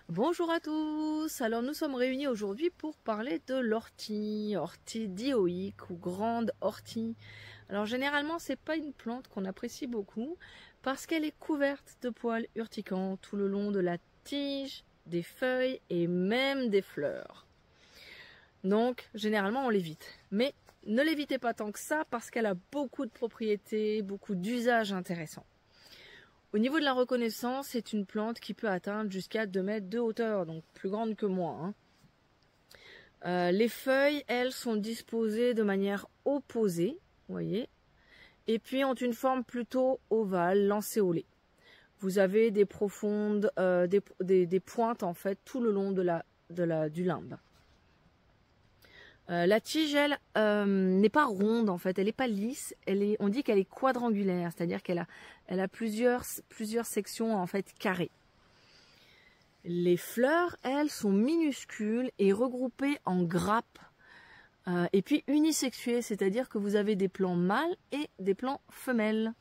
Bonjour à tous, alors nous sommes réunis aujourd'hui pour parler de l'ortie, ortie dioïque ou grande ortie. Alors généralement c'est pas une plante qu'on apprécie beaucoup parce qu'elle est couverte de poils urticants tout le long de la tige, des feuilles et même des fleurs. Donc généralement on l'évite, mais ne l'évitez pas tant que ça parce qu'elle a beaucoup de propriétés, beaucoup d'usages intéressants. Au niveau de la reconnaissance, c'est une plante qui peut atteindre jusqu'à 2 mètres de hauteur, donc plus grande que moi, hein. Les feuilles, elles, sont disposées de manière opposée, vous voyez, et puis ont une forme plutôt ovale, lancéolée. Vous avez des profondes, des pointes en fait tout le long du limbe. La tige, elle, n'est pas ronde en fait, elle n'est pas lisse, on dit qu'elle est quadrangulaire, c'est-à-dire qu'elle a plusieurs sections en fait carrées. Les fleurs, elles, sont minuscules et regroupées en grappes et puis unisexuées, c'est-à-dire que vous avez des plants mâles et des plants femelles.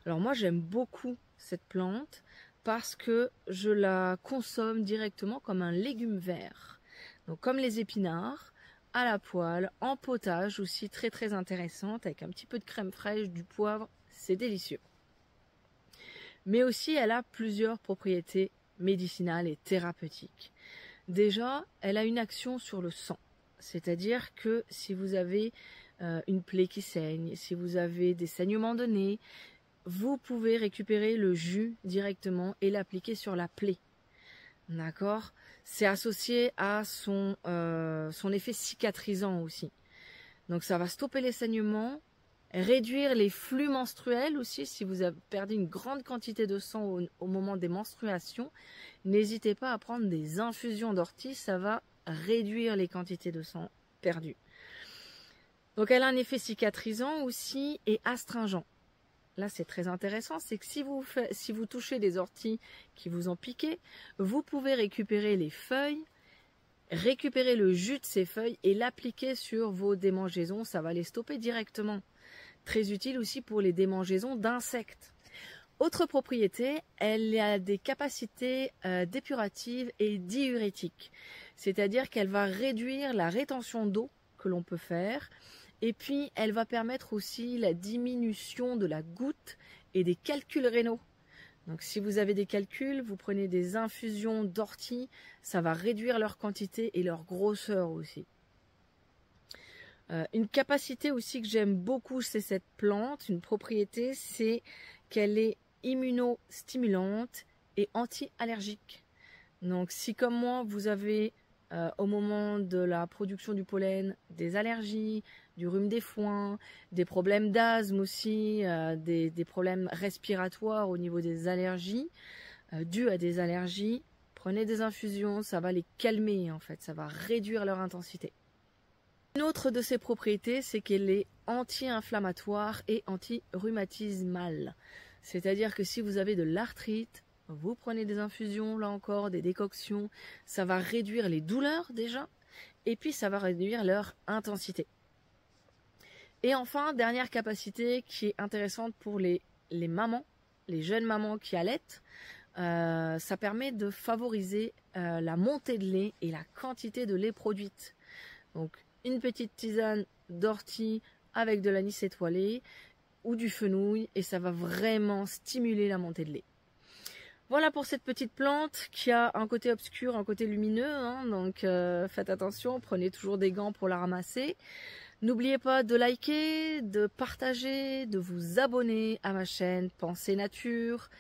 Alors moi j'aime beaucoup cette plante parce que je la consomme directement comme un légume vert. Donc comme les épinards, à la poêle, en potage aussi, très intéressante, avec un petit peu de crème fraîche, du poivre, c'est délicieux. Mais aussi elle a plusieurs propriétés médicinales et thérapeutiques. Déjà, elle a une action sur le sang, c'est-à-dire que si vous avez une plaie qui saigne, si vous avez des saignements de nez, vous pouvez récupérer le jus directement et l'appliquer sur la plaie. D'accord? C'est associé à son effet cicatrisant aussi. Donc ça va stopper les saignements, réduire les flux menstruels aussi. Si vous avez perdu une grande quantité de sang au moment des menstruations, n'hésitez pas à prendre des infusions d'ortie, ça va réduire les quantités de sang perdues. Donc elle a un effet cicatrisant aussi et astringent. Là, c'est très intéressant, c'est que si vous touchez des orties qui vous ont piqué, vous pouvez récupérer les feuilles, récupérer le jus de ces feuilles et l'appliquer sur vos démangeaisons, ça va les stopper directement. Très utile aussi pour les démangeaisons d'insectes. Autre propriété, elle a des capacités dépuratives et diurétiques, c'est-à-dire qu'elle va réduire la rétention d'eau que l'on peut faire. Et puis, elle va permettre aussi la diminution de la goutte et des calculs rénaux. Donc, si vous avez des calculs, vous prenez des infusions d'ortie, ça va réduire leur quantité et leur grosseur aussi. Une capacité aussi que j'aime beaucoup chez cette plante, une propriété, c'est qu'elle est immunostimulante et anti-allergique. Donc, si comme moi, vous avez au moment de la production du pollen, des allergies, du rhume des foins, des problèmes d'asthme aussi, des problèmes respiratoires au niveau des allergies, dus à des allergies, prenez des infusions, ça va les calmer en fait, ça va réduire leur intensité. Une autre de ses propriétés, c'est qu'elle est anti-inflammatoire et anti-rhumatismale. C'est-à-dire que si vous avez de l'arthrite, vous prenez des infusions, là encore, des décoctions, ça va réduire les douleurs déjà, et puis ça va réduire leur intensité. Et enfin, dernière capacité qui est intéressante pour les mamans, les jeunes mamans qui allaitent, ça permet de favoriser la montée de lait et la quantité de lait produite. Donc une petite tisane d'ortie avec de l'anis étoilé ou du fenouil et ça va vraiment stimuler la montée de lait. Voilà pour cette petite plante qui a un côté obscur, un côté lumineux, hein, donc faites attention, prenez toujours des gants pour la ramasser. N'oubliez pas de liker, de partager, de vous abonner à ma chaîne Pensée Nature.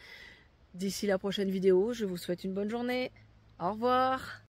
D'ici la prochaine vidéo, je vous souhaite une bonne journée. Au revoir.